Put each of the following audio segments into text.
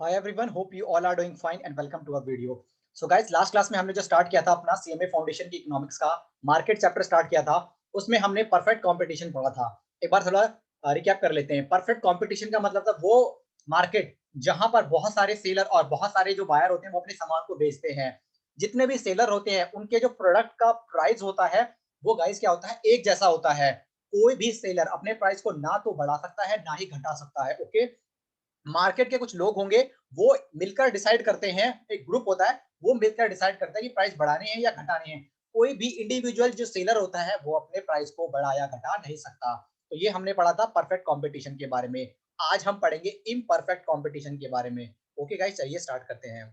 Hi everyone, hope you all are doing fine and welcome to our video. So guys, last class में हमने जो start किया था अपना सीएमए फाउंडेशन की इकोनॉमिक्स का मार्केट चैप्टर स्टार्ट किया था। उसमें हमने परफेक्ट कंपटीशन पढ़ा था। एक बार थोड़ा रिकैप कर लेते हैं। परफेक्ट कंपटीशन का मतलब था वो मार्केट जहां पर बहुत सारे सेलर और बहुत सारे जो बायर होते हैं वो अपने सामान को बेचते हैं। जितने भी सेलर होते हैं उनके जो प्रोडक्ट का प्राइस होता है वो गाइस क्या होता है, एक जैसा होता है। कोई भी सेलर अपने प्राइस को ना तो बढ़ा सकता है ना ही घटा सकता है। ओके, मार्केट के कुछ लोग होंगे, वो मिलकर डिसाइड करते हैं। एक ग्रुप होता है, वो मिलकर डिसाइड करता है कि प्राइस बढ़ाने हैं या घटाने हैं। कोई भी इंडिविजुअल जो सेलर होता है वो अपने प्राइस को बढ़ा या घटा नहीं सकता। तो ये हमने पढ़ा था परफेक्ट कंपटीशन के बारे में। आज हम पढ़ेंगे इम्परफेक्ट कंपटीशन के बारे में। ओके गाइस, चलिए स्टार्ट करते हैं।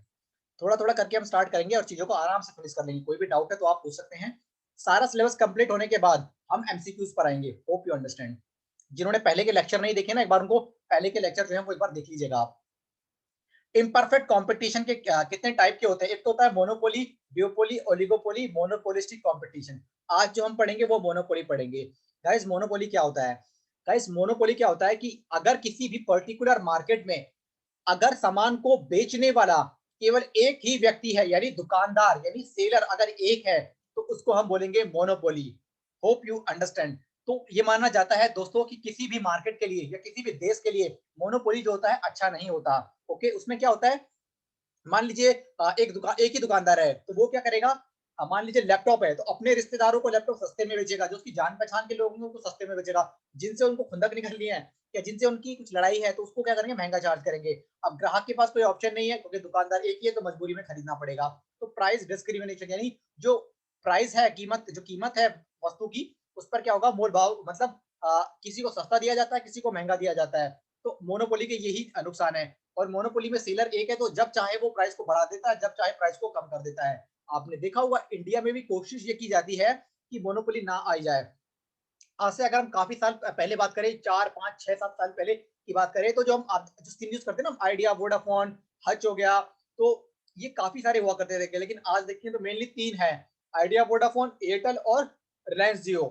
थोड़ा थोड़ा करके हम स्टार्ट करेंगे और चीजों को आराम से फिनिश कर लेंगे। कोई भी डाउट है तो आप पूछ सकते हैं। सारा सिलेबस कंप्लीट होने के बाद हम एमसीक्यूज पर आएंगे। Hope you understand. जिन्होंने पहले के लेक्चर नहीं देखे ना, एक बार उनको पहले के लेक्चर जो है वो एक बार देख लीजिएगा आप। इम्परफेक्ट कंपटीशन के कितने टाइप के होते हैं? एक तो होता है monopoly, duopoly, oligopoly, monopolistic competition. आज जो हम पढ़ेंगे वो मोनोपोली पढ़ेंगे। गाइस, मोनोपोली क्या होता है? गाइस, मोनोपोली क्या होता है कि अगर किसी भी पर्टिकुलर मार्केट में अगर सामान को बेचने वाला केवल एक ही व्यक्ति है, यानी दुकानदार यानी सेलर अगर एक है, तो उसको हम बोलेंगे मोनोपोली। Hope you understand. तो ये माना जाता है दोस्तों कि किसी भी मार्केट के लिए या किसी भी देश के लिए मोनोपोली जो होता है अच्छा नहीं होता। ओके, उसमें क्या होता है, मान लीजिए एक ही दुकानदार है तो वो क्या करेगा। मान लीजिए लैपटॉप है तो अपने रिश्तेदारों को लैपटॉप सस्ते में बेचेगा, जो उसकी जान पहचान के लोग हैं उनको सस्ते में बेचेगा। जिनसे उनको खुंदक निकल लिए हैं या जिनसे उनकी कुछ लड़ाई है तो उसको क्या करेंगे, महंगा चार्ज करेंगे। अब ग्राहक के पास कोई ऑप्शन नहीं है क्योंकि दुकानदार एक ही है तो मजबूरी में खरीदना पड़ेगा। तो प्राइस डिस्क्रिमिनेशन यानी जो प्राइस है, कीमत है वस्तु की, उस पर क्या होगा, मोल भाव, मतलब किसी को सस्ता दिया जाता है, किसी को महंगा दिया जाता है। तो मोनोपोली के यही नुकसान है। और मोनोपोली में सेलर एक है तो जब चाहे वो प्राइस को बढ़ा देता है, जब चाहे प्राइस को कम कर देता है। आपने देखा होगा इंडिया में भी कोशिश ये की जाती है कि मोनोपोली ना आई जाए। आज से अगर हम काफी साल पहले बात करें, 4 5 6 7 साल पहले की बात करें, तो जो सिम यूज करते हैं ना, आइडिया, वोडाफोन, हच हो गया, तो ये काफी सारे हुआ करते थे। लेकिन आज देखिए तो मेनली तीन है, आइडिया, वोडाफोन, एयरटेल और रिलायंस जियो।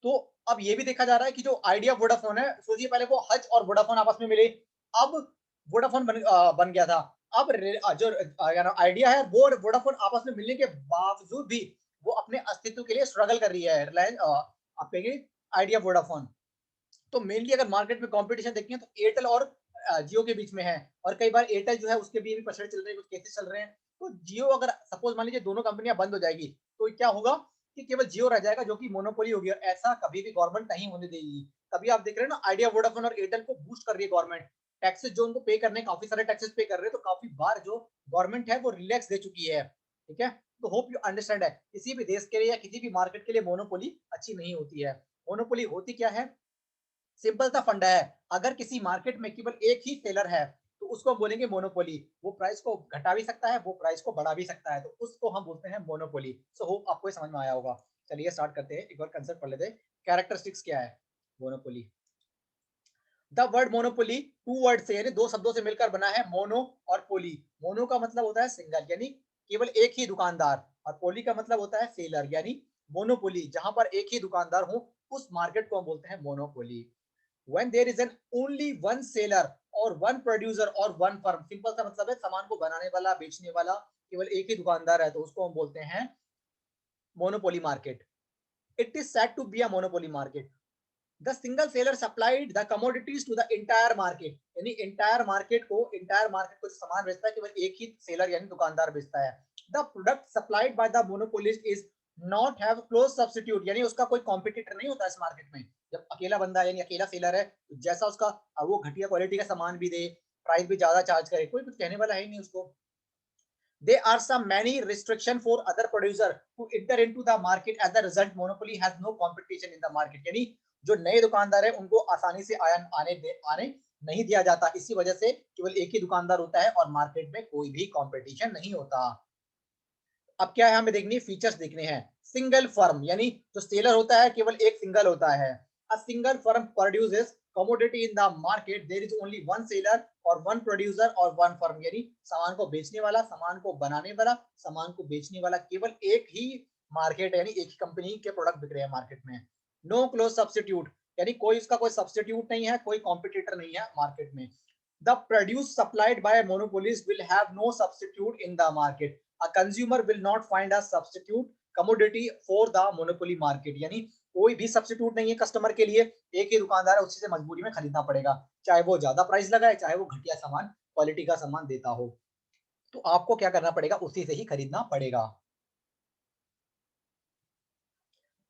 तो अब ये भी देखा जा रहा है कि जो आइडिया वोडाफोन है, सोचिए पहले वो हच और वोडाफोन आपस में मिले, अब वोडाफोन बन गया था। अब जो आइडिया है वो वोडाफोन आपस में मिलने के बावजूद भी वो अपने अस्तित्व के लिए स्ट्रगल कर रही है, रिलायंस आप कहेंगे आइडिया वोडाफोन। तो मेनली अगर मार्केट में कंपटीशन देखें तो एयरटेल और जियो के बीच में है। और कई बार एयरटेल जो है उसके भी पछड़े चल रहे हैं, कुछ केसेस चल रहे हैं। तो जियो अगर सपोज मान लीजिए दोनों कंपनियां बंद हो जाएगी तो क्या होगा कि केवल जियो रह जाएगा जो कि मोनोपोली होगी, और ऐसा कभी भी गवर्नमेंट नहीं होने देगी। कभी आप देख रहे हैं ना, आइडिया, वोडाफोन और एयरटेल को बूस्ट कर रही है गवर्नमेंट। टैक्सेस जो उनको पे करने, काफी सारे टैक्सेस पे कर रहे हैं, तो काफी बार जो गवर्नमेंट है वो रिलैक्स दे चुकी है। ठीक है, तो होप यू अंडरस्टैंड है किसी भी देश के लिए या किसी भी मार्केट के लिए मोनोपोली अच्छी नहीं होती है। मोनोपोली होती क्या है? सिंपल सा फंडा है, अगर किसी मार्केट में केवल एक ही सेलर है तो उसको हम बोलेंगे मोनोपोली। वो प्राइस को घटा भी सकता है, वो प्राइस को बढ़ा भी सकता है, तो उसको हम बोलते हैं मोनोपोली। सो होप आपको समझ में आया होगा। चलिए स्टार्ट करते हैं, एक बार कंसेप्ट पढ़ लेते हैं। कैरेक्टरिस्टिक्स क्या है monopoly? The word monopoly two word से यानी दो शब्दों से मिलकर बना है, मोनो और पोली। मोनो का मतलब होता है सिंगल यानी केवल एक ही दुकानदार, और पोली का मतलब होता है सेलर यानी मोनोपोली, जहां पर एक ही दुकानदार हो उस मार्केट को हम बोलते हैं monopoly. when there is an only one seller और one producer और one firm, सिंपल सा मतलब है सामान को बनाने वाला, बेचने वाला केवल एक ही दुकानदार है, तो उसको हम बोलते हैं monopoly market. It is said to be a monopoly market. The single seller supplied the commodities to the entire market, यानी इंटायर मार्केट को सामान बेचता है केवल एक ही सेलर यानी दुकानदार बेचता है। The product supplied by the monopolist is not have close substitute, यानी उसका कोई कॉम्पिटिटर नहीं होता इस मार्केट में। जब अकेला बंदा यानी अकेला सेलर है तो जैसा उसका वो घटिया क्वालिटी का सामान भी दे, प्राइस भी ज्यादा चार्ज करे, कोई कुछ कहने वाला है ही नहीं उसको। There are some many restriction for other producer to enter into the market. As a result, monopoly has no competition in the market. यानी जो नए दुकानदार है उनको आसानी से आने नहीं दिया जाता। इसी वजह से केवल एक ही दुकानदार होता है और मार्केट में कोई भी कंपटीशन नहीं होता। अब क्या है, हमें देखनी फीचर्स देखने हैं। सिंगल फर्म यानी जो सेलर होता है केवल एक सिंगल होता है। A single firm produces commodity in the market, there is only one seller और वन प्रोड्यूसर और वन फर्म, यानी सामान को बेचने वाला, सामान को बनाने वाला, सामान को बेचने वाला, केवल एक ही मार्केट है, यानी एक ही कंपनी के प्रोडक्ट बिक रहे हैं मार्केट में। नो क्लोज सब्स्टिट्यूट, यानी कोई इसका कोई सब्स्टिट्यूट नहीं है, कोई कॉम्पिटिटर नहीं है मार्केट में। The produce supplied by monopolies will have no substitute in the market. A consumer will not find a substitute commodity for the monopoly market. यानी कोई भी सब्सिट्यूट नहीं है कस्टमर के लिए, एक ही दुकानदार है, उसी से मजबूरी में खरीदना पड़ेगा, चाहे वो ज्यादा प्राइस लगाए, चाहे वो घटिया सामान, क्वालिटी का सामान देता हो, तो आपको क्या करना पड़ेगा, उसी से ही खरीदना पड़ेगा।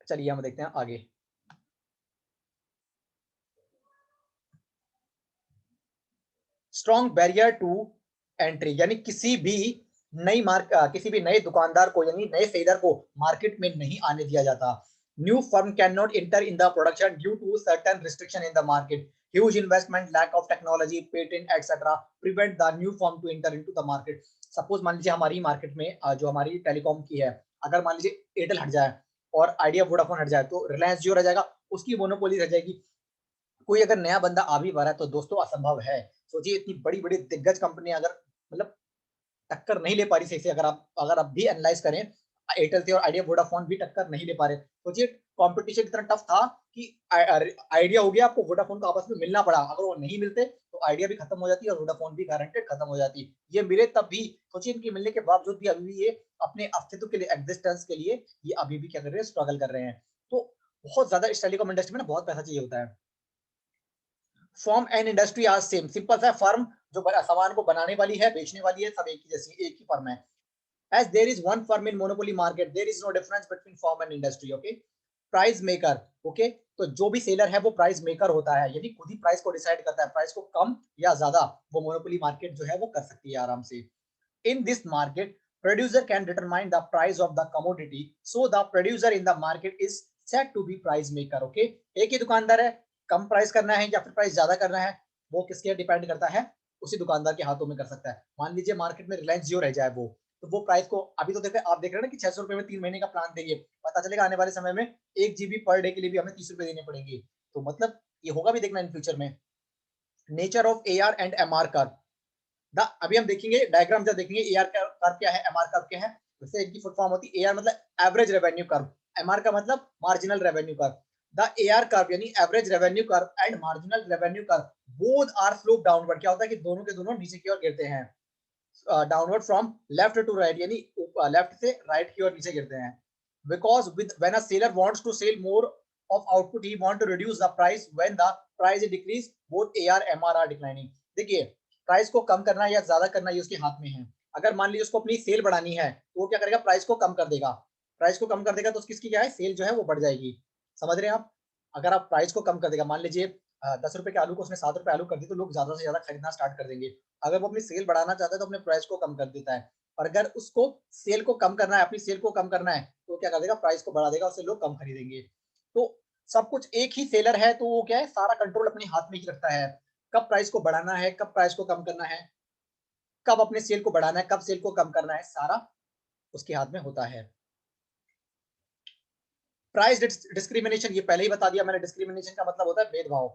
चलिए हम देखते हैं आगे। स्ट्रॉन्ग बैरियर टू एंट्री, यानी किसी भी नए दुकानदार को, यानी नए सेलर को मार्केट में नहीं आने दिया जाता। New firm can not enter in the production due to certain restriction in the market. Huge investment, lack of technology, patent etcetera prevent the new firm to enter into the market. Suppose मान लीजिए हमारी market में जो हमारी telecom की है, अगर मान लीजिए एयरटेल हट जाए और आइडिया वोडाफोन हट जाए, तो रिलायंस जियो रह जाएगा, उसकी मोनोपोली रह जाएगी। कोई अगर नया बंदा आ भी पा रहा है तो दोस्तों असंभव है। सोचिए इतनी बड़ी बड़ी दिग्गज कंपनी अगर मतलब टक्कर नहीं ले पा रही सही से, अगर आप भी एनालाइज करें, एयरटेल से और आइडिया वोडाफोन भी टक्कर नहीं ले पा रहे। सोचिए कंपटीशन इतना टफ था कि आइडिया हो गया, आपको वोडाफोन को आपस में मिलना पड़ा, अगर वो नहीं मिलते तो आइडिया भी खत्म हो जाती और वोडाफोन भी गारंटेड खत्म हो जाती। ये मिले तब भी, सोचिए इनके मिलने के बावजूद भी अभी भी ये अपने अस्तित्व के लिए, एग्जिस्टेंस के लिए ये अभी भी क्या कर रहे हैं, स्ट्रगल कर रहे हैं। तो बहुत ज्यादा इस टेलीकॉम इंडस्ट्री में ना बहुत पैसा चाहिए होता है। फॉर्म एंड इंडस्ट्री आज सेम, सिंपल सा, फर्म जो सामान को बनाने वाली है, बेचने वाली है, सब एक ही जैसी, एक ही फर्म है। As there is one firm in monopoly market, there is no difference between firm and industry. Okay, price maker, okay, तो जो भी सेलर है वो प्राइस मेकर होता है, यानी खुद ही प्राइस को डिसाइड करता है, प्राइस को कम या ज्यादा वो मोनोपोली मार्केट जो है वो कर सकती है आराम से। In this market, producer can determine the price of the commodity, so the producer in the market is said to be price maker. Okay, एक ही दुकानदार है, कम प्राइस करना है या फिर प्राइस ज्यादा करना है, वो किसके डिपेंड करता है, उसी दुकानदार के हाथों में कर सकता है। मान लीजिए मार्केट में रिलायंस जियो रह जाए, वो तो वो प्राइस को अभी तो देखते आप देख रहे हैं ना कि 600 रुपए में 3 महीने का प्लान देंगे, पता चलेगा आने वाले समय में 1 GB पर डे के लिए भी हमें 30 रुपए देने पड़ेंगे। तो मतलब ये होगा भी देखना इन फ्यूचर में। Nature of AR and MR curve, अभी हम देखेंगे डायग्राम जब देखेंगे, एआर कर्व क्या है, एमआर कर्व क्या है। वैसे इनकी फुल फॉर्म होती है, एआर मतलब एवरेज रेवेन्यू कर्व, एमआर का मतलब marginal revenue curve. The AR curve यानी average revenue curve and marginal revenue curve both are slope downward. क्या होता है कि दोनों के दोनों नीचे की ओर गिरते हैं, downward from left to right, यानी लेफ्ट से राइट की ओर नीचे गिरते हैं। Because with when a seller wants to sell more of output, he want to reduce the price, when the price is decrease both AR MR are declining. देखिए price को कम करना या ज्यादा करना ये उसके हाथ में है। अगर मान लीजिए उसको अपनी सेल बढ़ानी है तो वो क्या करेगा, प्राइस को कम कर देगा। प्राइस को कम कर देगा तो किसकी क्या है, सेल जो है वो बढ़ जाएगी। समझ रहे हैं आप। अगर आप प्राइस को कम कर देगा, मान लीजिए 10 रुपए के आलू को उसने 7 रुपए आलू कर दी, तो लोग ज्यादा से ज्यादा खरीदना स्टार्ट कर देंगे। अगर वो अपनी सेल बढ़ाना चाहता है तो अपने प्राइस को कम कर देता है। और अगर उसको सेल को कम करना है, अपनी सेल को कम करना है, तो क्या कर देगा, प्राइस को बढ़ा देगा, उससे लोग कम खरीदेंगे। तो सब कुछ एक ही सेलर है तो वो क्या है, सारा कंट्रोल अपने हाथ में ही रखता है। कब प्राइस को बढ़ाना है, कब प्राइस को कम करना है, कब अपने सेल को बढ़ाना है, कब सेल को कम करना है, सारा उसके हाथ में होता है। प्राइस डिस्क्रिमिनेशन, ये पहले ही बता दिया मैंने, डिस्क्रिमिनेशन का मतलब होता है भेदभाव।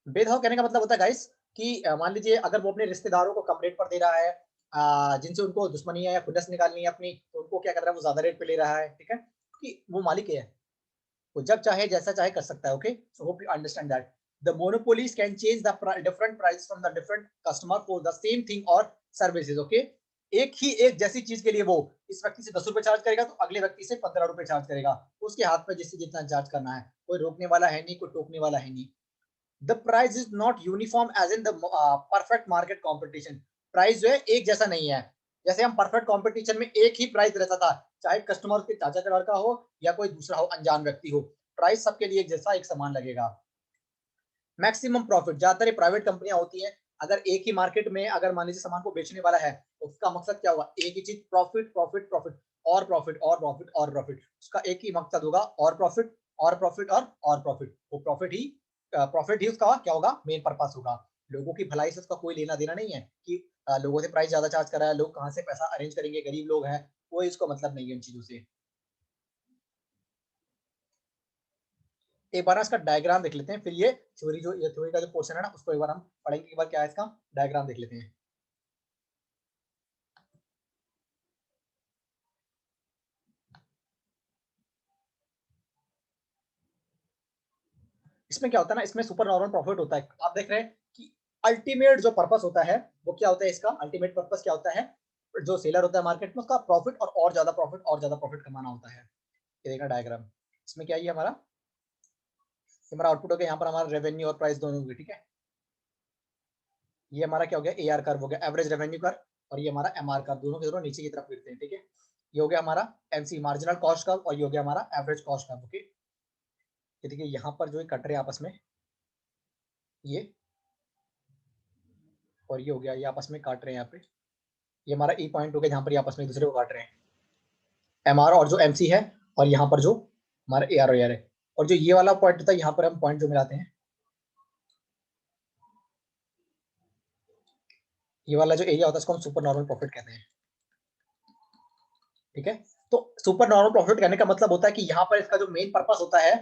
भेदभाव कहने का मतलब होता है गाइस कि मान लीजिए अगर वो अपने रिश्तेदारों को कम रेट पर दे रहा है, जिनसे उनको दुश्मनी है या खुन्नस निकालनी है अपनी, तो उनको क्या कर रहा है, वो ज्यादा रेट पे ले रहा है, ठीक है, क्योंकि वो मालिक है, वो जब चाहे जैसा चाहे कर सकता है। Okay, so hope you understand that the monopolies can change the different price from the different customer for the same thing और सर्विसेज। ओके, एक जैसी चीज के लिए वो इस व्यक्ति से 10 रुपए चार्ज करेगा तो अगले व्यक्ति से 15 रुपए चार्ज करेगा, उसके हाथ में जिससे जितना चार्ज करना है, कोई रोकने वाला है नहीं, कोई टोकने वाला है नहीं। The price is not uniform as in the perfect market competition. Price जो है एक जैसा नहीं है। जैसे हम परफेक्ट कॉम्पिटिशन में एक ही प्राइस रहता था, चाहे कस्टमर के चाचा का लड़का हो या कोई दूसरा हो, अनजान व्यक्ति हो, प्राइस सबके लिए एक जैसा, एक समान लगेगा। मैक्सिमम प्रॉफिट, ज्यादातर प्राइवेट कंपनियां होती हैं, अगर एक ही मार्केट में अगर मान लीजिए सामान को बेचने वाला है, तो उसका मकसद क्या होगा, एक ही चीज, प्रॉफिट प्रॉफिट प्रॉफिट और प्रॉफिट और प्रॉफिट और प्रॉफिट। उसका एक ही मकसद होगा, और प्रॉफिट और प्रॉफिट और प्रॉफिट। वो प्रॉफिट ही उसका क्या होगा, मेन पर्पस होगा। लोगों की भलाई से उसका कोई लेना देना नहीं है कि लोगों से प्राइस ज्यादा चार्ज कर रहा है, लोग कहाँ से पैसा अरेंज करेंगे, गरीब लोग हैं, कोई इसको मतलब नहीं है इन चीजों से। एक बार इसका डायग्राम देख लेते हैं, फिर ये थ्योरी का जो पोर्शन है ना, उसको एक बार हम पढ़ेंगे, एक बार क्या है इसका डायग्राम देख लेते हैं। इसमें क्या होता है ना, इसमें सुपर नॉर्मल प्रॉफिट होता है। आप देख रहे हैं कि अल्टीमेट जो पर्पस होता है वो क्या होता है, इसका अल्टीमेट पर्पस क्या होता है, जो सेलर होता है मार्केट में उसका प्रॉफिट और ज्यादा प्रॉफिट और ज्यादा प्रॉफिट कमाना होता है। ये देखना डायग्राम, इसमें क्या है, हमारा आउटपुट हो गया, यहाँ पर हमारा रेवेन्यू और प्राइस दोनों होगी, ठीक है। ये हमारा क्या हो गया, एआर कर्व हो गया, एवरेज रेवेन्यू कर्व, और ये हमारा एमआर कर्व, दोनों के दोनों नीचे की तरफ गिरते हैं, ठीक है। ये हो गया हमारा एमसी मार्जिनल कॉस्ट कर्व, और ये हो गया हमारा एवरेज कॉस्ट कर्व, ओके। ये देखिए यहाँ पर जो कट रहे हैं आपस में, ये और ये हो गया, ये आपस में काट रहे हैं यहाँ पे, ये हमारा ई पॉइंट हो गया जहाँ पर ये आपस में एक दूसरे को काट रहे हैं, एमआर और जो एमसी है, और यहाँ पर जो हमारा एआर और है, और जो ये वाला पॉइंट होता है यहाँ पर हम पॉइंट जो मिलाते हैं, ये वाला जो एरिया होता है इसको हम सुपर नॉर्मल प्रॉफिट कहते हैं, ठीक है। तो सुपर नॉर्मल प्रॉफिट कहने का मतलब होता है कि यहाँ पर इसका जो मेन पर्पस होता है,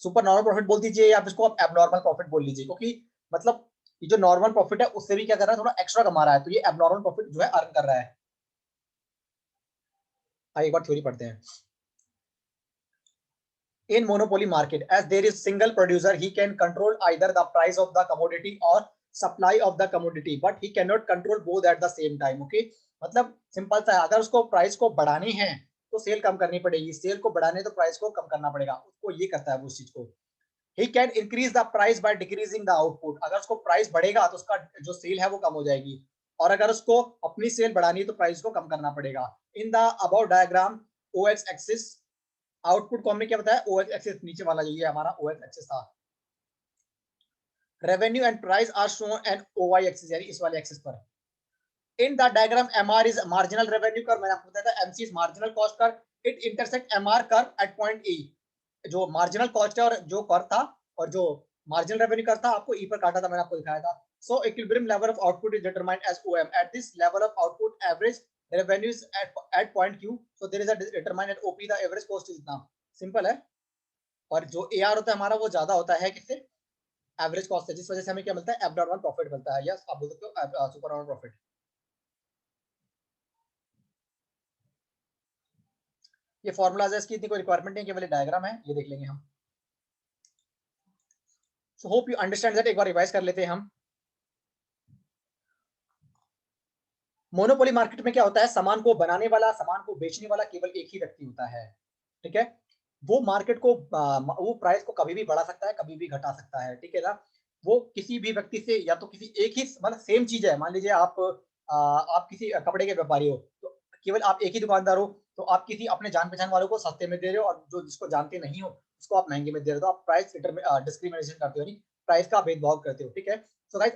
सुपर नॉर्मल प्रॉफिट बोल दीजिए या इसको आप एबनॉर्मल प्रॉफिट बोल लीजिए, क्योंकि मतलब ये जो नॉर्मल प्रॉफिट है उससे भी क्या कर रहा है, थोड़ा एक्स्ट्रा कमा रहा है, तो ये एबनॉर्मल प्रॉफिट जो है अर्न कर रहा है। आइए एक बार थ्योरी पढ़ते हैं। In monopoly market, as there is single producer, he can control either the price of the commodity or supply of the commodity, but he cannot control both at the same time, okay। मतलब simple सा है, अगर उसको price को बढ़ानी है तो cell कम करनी पड़ेगी, सेल को बढ़ाने तो प्राइस को कम करना पड़ेगा, उसको ये करता है वो उस चीज को। He can increase the price by decreasing the output, अगर उसको प्राइस बढ़ेगा तो उसका जो सेल है वो कम हो जाएगी, और अगर उसको अपनी सेल बढ़ानी है तो प्राइस को कम करना पड़ेगा। In the about diagram O X axis, output को हमने क्या बताया, ओ एक्स एक्सिस नीचे वाला ये हमारा ओ एक्स एक्सिस था, revenue and price are shown and O Y axis, यानी इस वाले एक्सिस पर। In the diagram MR is marginal revenue curve, मैंने आपको बताया था MC is marginal cost curve, it intersect MR curve at point E, जो मार्जिनल कॉस्ट है और जो कर्व था और जो मार्जिनल रेवेन्यू कर्व था आपको ई पर काटा था, मैंने आपको दिखाया था। So equilibrium level of output is determined as OM, at this level of output average revenue is at point Q, so there is a determined at OP the average cost is इतना, simple है। और जो AR होता है हमारा वो ज्यादा होता है किससे, एवरेज कॉस्ट से, जिस वजह से हमें क्या मिलता है, एबनॉर्मल प्रॉफिट मिलता है, यस आप बोल सकते हो सुपर नॉर्मल प्रॉफिट। ये फॉर्मूलाज है, इसकी इतनी कोई रिक्वायरमेंट नहीं, केवल डायग्राम है, ये देख लेंगे हम। So hope you understand that, एक बार रिवाइज कर लेते हैं हम। मोनोपोली मार्केट में क्या होता है, सामान को बनाने वाला, सामान को बेचने वाला केवल एक ही व्यक्ति होता है, ठीक है। वो मार्केट को वो प्राइस को कभी भी बढ़ा सकता है, कभी भी घटा सकता है, ठीक है ना। वो किसी भी व्यक्ति से या तो किसी एक ही, मतलब सेम चीज है, मान लीजिए आप किसी कपड़े के व्यापारी हो, तो केवल आप एक ही दुकानदार हो, तो आप किसी अपने जान पहचान वालों को सस्ते में दे रहे हो और जो जिसको जानते नहीं हो उसको आप महंगे में दे रहे हो, तो आप प्राइस डिस्क्रिमिनेशन करते हो, प्राइस का भेदभाव करते हो, ठीक है। सो गाइस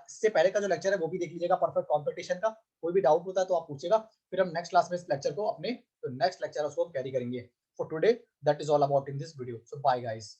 इससे पहले का जो लेक्चर है वो भी देख लीजिएगा, परफेक्ट कॉम्पिटिशन का। कोई भी डाउट होता है तो आप पूछेगा, फिर हम नेक्स्ट क्लास में इस लेक्चर को अपने नेक्स्ट लेक्चर उसको कैरी करेंगे। For today that is all about in this video, so bye guys.